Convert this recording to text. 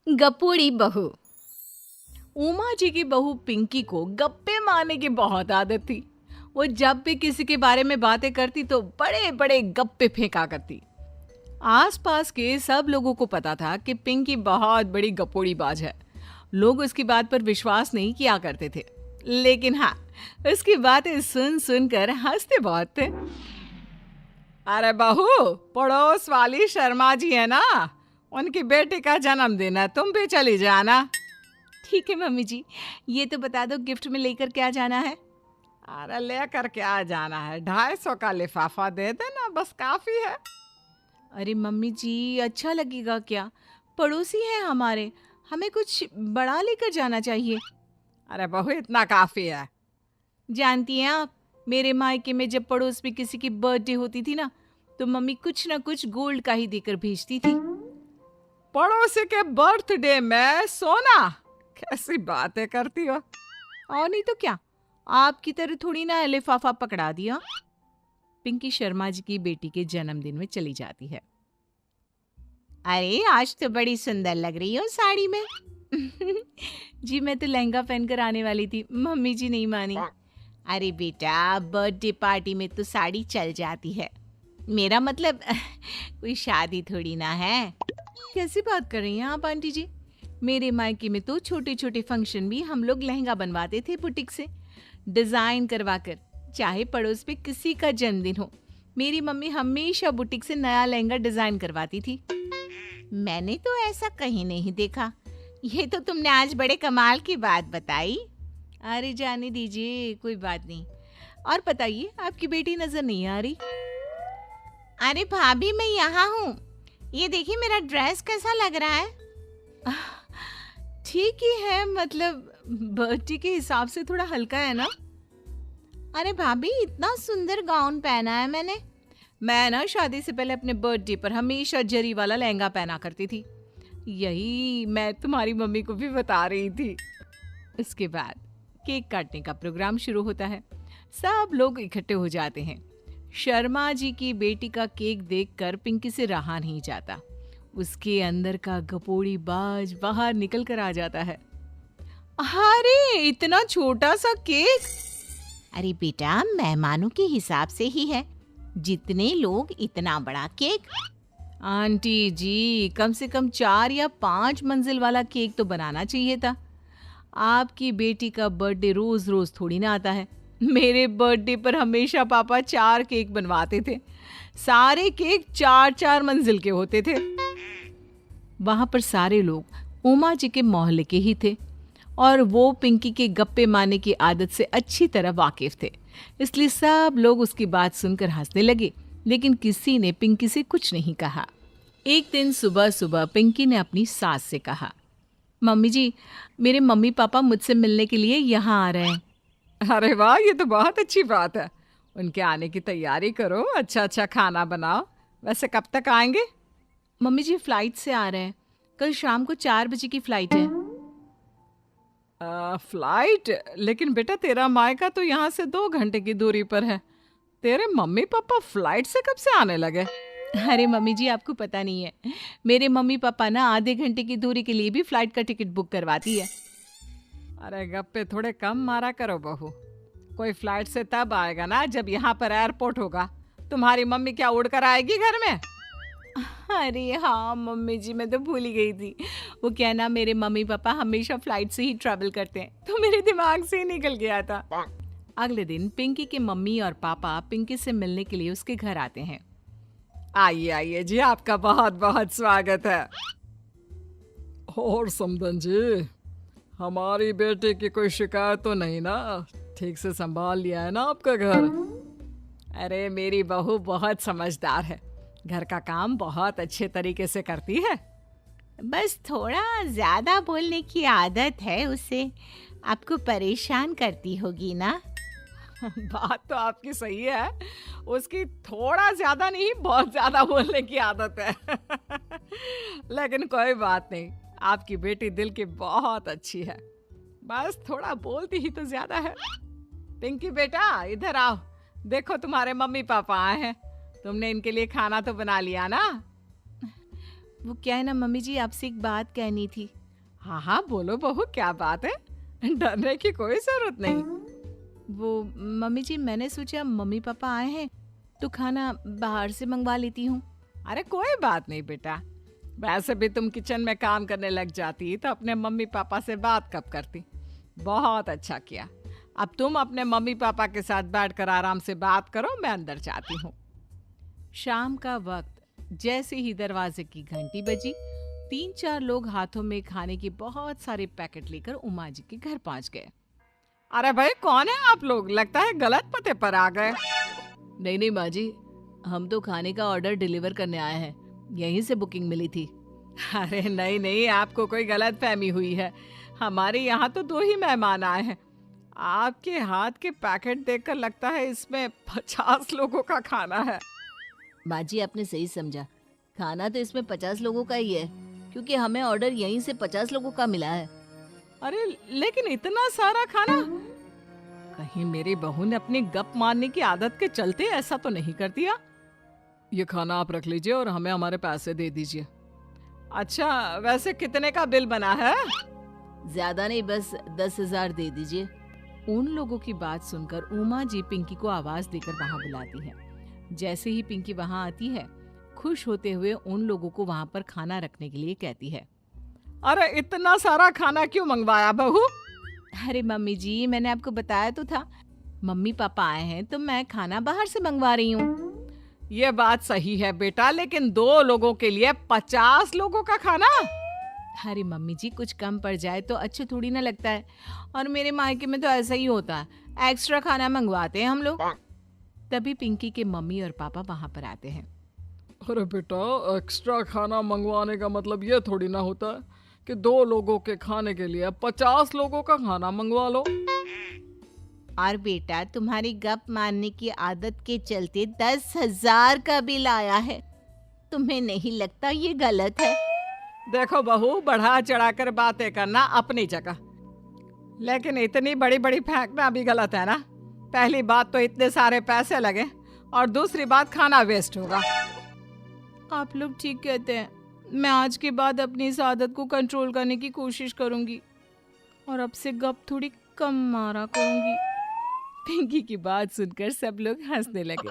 गपोड़ी बहू। उमा जी की बहू पिंकी को गप्पे मारने की बहुत आदत थी। वो जब भी किसी के बारे में बातें करती तो बड़े बड़े गप्पे फेंका करती। आसपास के सब लोगों को पता था कि पिंकी बहुत बड़ी गपोड़ी बाज है। लोग उसकी बात पर विश्वास नहीं किया करते थे, लेकिन हाँ, उसकी बातें सुन सुनकर हंसते बहुत थे। अरे बहू, पड़ोस वाली शर्मा जी है ना, उनकी बेटी का जन्मदिन है, तुम भी चली जाना। ठीक है मम्मी जी, ये तो बता दो गिफ्ट में लेकर क्या जाना है। अरे लेकर क्या जाना है, 250 का लिफाफा दे देना, बस काफी है। अरे मम्मी जी, अच्छा लगेगा क्या? पड़ोसी हैं हमारे, हमें कुछ बड़ा लेकर जाना चाहिए। अरे बहू, इतना काफी है। जानती हैं आप, मेरे मायके में जब पड़ोस में किसी की बर्थडे होती थी ना, तो मम्मी कुछ ना कुछ गोल्ड का ही देकर भेजती थी। पड़ोसी के बर्थडे में सोना? कैसी बातें करती हो। और नहीं तो क्या, आपकी तरह थोड़ी ना लिफाफा पकड़ा दिया। पिंकी शर्मा जी की बेटी के जन्मदिन में चली जाती है। अरे आज तो बड़ी सुंदर लग रही हो साड़ी में। जी मैं तो लहंगा पहनकर आने वाली थी, मम्मी जी नहीं मानी। अरे बेटा, बर्थडे पार्टी में तो साड़ी चल जाती है, मेरा मतलब कोई शादी थोड़ी ना है। कैसी बात कर रही हैं आप आंटी जी? मेरे मायके में तो छोटे छोटे फंक्शन भी हम लोग लहंगा बनवाते थे बुटीक से, डिजाइन करवा कर। चाहे पड़ोस में किसी का जन्मदिन हो, मेरी मम्मी हमेशा बुटीक से नया लहंगा डिजाइन करवाती थी। मैंने तो ऐसा कहीं नहीं देखा, ये तो तुमने आज बड़े कमाल की बात बताई। अरे जाने दीजिए, कोई बात नहीं। और बताइए, आपकी बेटी नजर नहीं आ रही। अरे भाभी, मैं यहाँ हूँ, ये देखिए मेरा ड्रेस कैसा लग रहा है। ठीक ही है, मतलब बर्थडे के हिसाब से थोड़ा हल्का है ना। अरे भाभी, इतना सुंदर गाउन पहना है मैंने। मैं ना शादी से पहले अपने बर्थडे पर हमेशा जरी वाला लहंगा पहना करती थी, यही मैं तुम्हारी मम्मी को भी बता रही थी। इसके बाद केक काटने का प्रोग्राम शुरू होता है। सब लोग इकट्ठे हो जाते हैं। शर्मा जी की बेटी का केक देखकर पिंकी से रहा नहीं जाता। उसके अंदर का गपोड़ी बाज बाहर निकल कर आ जाता है। अरे इतना छोटा सा केक! अरे बेटा, मेहमानों के हिसाब से ही है, जितने लोग इतना बड़ा केक। आंटी जी, कम से कम 4 या 5 मंजिल वाला केक तो बनाना चाहिए था। आपकी बेटी का बर्थडे रोज रोज थोड़ी ना आता है। मेरे बर्थडे पर हमेशा पापा 4 केक बनवाते थे, सारे केक 4-4 मंजिल के होते थे। वहां पर सारे लोग उमा जी के मोहल्ले के ही थे और वो पिंकी के गप्पे मारने की आदत से अच्छी तरह वाकिफ थे, इसलिए सब लोग उसकी बात सुनकर हंसने लगे, लेकिन किसी ने पिंकी से कुछ नहीं कहा। एक दिन सुबह सुबह पिंकी ने अपनी सास से कहा, मम्मी जी, मेरे मम्मी पापा मुझसे मिलने के लिए यहाँ आ रहे हैं। अरे वाह, ये तो बहुत अच्छी बात है। उनके आने की तैयारी करो, अच्छा अच्छा खाना बनाओ। वैसे कब तक आएंगे? मम्मी जी फ्लाइट से आ रहे हैं, कल शाम को 4 बजे की फ्लाइट है। फ्लाइट? लेकिन बेटा, तेरा मायका तो यहाँ से 2 घंटे की दूरी पर है। तेरे मम्मी पापा फ्लाइट से कब से आने लगे? अरे मम्मी जी, आपको पता नहीं है, मेरे मम्मी पापा ना आधे घंटे की दूरी के लिए भी फ्लाइट का टिकट बुक करवाती है। अरे गप्पे थोड़े कम मारा करो बहू, कोई फ्लाइट से तब आएगा ना जब यहाँ पर एयरपोर्ट होगा। तुम्हारी मम्मी क्या उड़कर आएगी घर में? अरे हाँ मम्मी जी, मैं तो भूल ही गई थी। वो क्या ना, मेरे मम्मी पापा हमेशा फ्लाइट से ही ट्रैवल करते हैं, तो मेरे दिमाग से ही निकल गया था। अगले दिन पिंकी के मम्मी और पापा पिंकी से मिलने के लिए उसके घर आते हैं। आइए आइए जी, आपका बहुत बहुत स्वागत है। और समदन जी, हमारी बेटे की कोई शिकायत तो नहीं ना? ठीक से संभाल लिया है ना आपका घर? अरे मेरी बहू बहुत समझदार है, घर का काम बहुत अच्छे तरीके से करती है। बस थोड़ा ज्यादा बोलने की आदत है उसे, आपको परेशान करती होगी ना। बात तो आपकी सही है, उसकी थोड़ा ज्यादा नहीं बहुत ज्यादा बोलने की आदत है। लेकिन कोई बात नहीं, आपकी बेटी दिल की बहुत अच्छी है, बस थोड़ा बोलती ही तो ज्यादा है। पिंकी बेटा, इधर आओ, देखो तुम्हारे मम्मी पापा आए हैं, तुमने इनके लिए खाना तो बना लिया ना? वो क्या है ना मम्मी जी, आपसे एक बात कहनी थी। हाँ हाँ बोलो बहू, क्या बात है? डरने की कोई जरूरत नहीं। वो मम्मी जी, मैंने सोचा मम्मी पापा आए हैं तो खाना बाहर से मंगवा लेती हूँ। अरे कोई बात नहीं बेटा, वैसे भी तुम किचन में काम करने लग जाती तो अपने मम्मी पापा से बात कब करती। बहुत अच्छा किया। अब तुम अपने मम्मी पापा के साथ बैठकर आराम से बात करो, मैं अंदर जाती हूँ। शाम का वक्त, जैसे ही दरवाजे की घंटी बजी, 3-4 लोग हाथों में खाने के बहुत सारे पैकेट लेकर उमा जी के घर पहुंच गए। अरे भाई कौन है आप लोग? लगता है गलत पते पर आ गए। नहीं नहीं माँ जी, हम तो खाने का ऑर्डर डिलीवर करने आए हैं, यहीं से बुकिंग मिली थी। अरे नहीं नहीं, आपको कोई गलत फहमी हुई है। हमारे यहाँ तो 2 ही मेहमान आए हैं। आपके हाथ के पैकेट देखकर लगता है इसमें 50 लोगों का खाना है। माँ जी, आपने सही समझा, खाना तो इसमें 50 लोगों का ही है, क्योंकि हमें ऑर्डर यहीं से 50 लोगों का मिला है। अरे लेकिन इतना सारा खाना, कहीं मेरी बहू ने अपनी गप मारने की आदत के चलते ऐसा तो नहीं कर दिया? ये खाना आप रख लीजिए और हमें हमारे पैसे दे दीजिए। अच्छा, वैसे कितने का बिल बना है? ज्यादा नहीं, बस 10,000 दे दीजिए। उन लोगों की बात सुनकर उमा जी पिंकी को आवाज देकर वहां बुलाती है। जैसे ही पिंकी वहां आती है, खुश होते हुए उन लोगों को वहां पर खाना रखने के लिए कहती है। अरे इतना सारा खाना क्यों मंगवाया बहू? अरे मम्मी जी, मैंने आपको बताया तो था, मम्मी पापा आए हैं तो मैं खाना बाहर से मंगवा रही हूँ। ये बात सही है बेटा, लेकिन 2 लोगों के लिए 50 लोगों का खाना? अरे मम्मी जी, कुछ कम पड़ जाए तो अच्छा थोड़ी ना लगता है। और मेरे मायके में तो ऐसा ही होता है, एक्स्ट्रा खाना मंगवाते हैं हम लोग। तभी पिंकी के मम्मी और पापा वहां पर आते हैं। अरे बेटा, एक्स्ट्रा खाना मंगवाने का मतलब ये थोड़ी ना होता है कि 2 लोगों के खाने के लिए 50 लोगों का खाना मंगवा लो। और बेटा, तुम्हारी गप मारने की आदत के चलते 10,000 का बिल आया है। तुम्हें नहीं लगता ये गलत है? देखो बहू, बढ़ा चढ़ाकर बातें करना अपनी जगह, लेकिन इतनी बड़ी बड़ी फेंकना भी गलत है ना। पहली बात तो इतने सारे पैसे लगे, और दूसरी बात खाना वेस्ट होगा। आप लोग ठीक कहते हैं, मैं आज के बाद अपनी इस आदत को कंट्रोल करने की कोशिश करूंगी और अब से गप थोड़ी कम मारा करूंगी। पिंकी की बात सुनकर सब लोग हंसने लगे।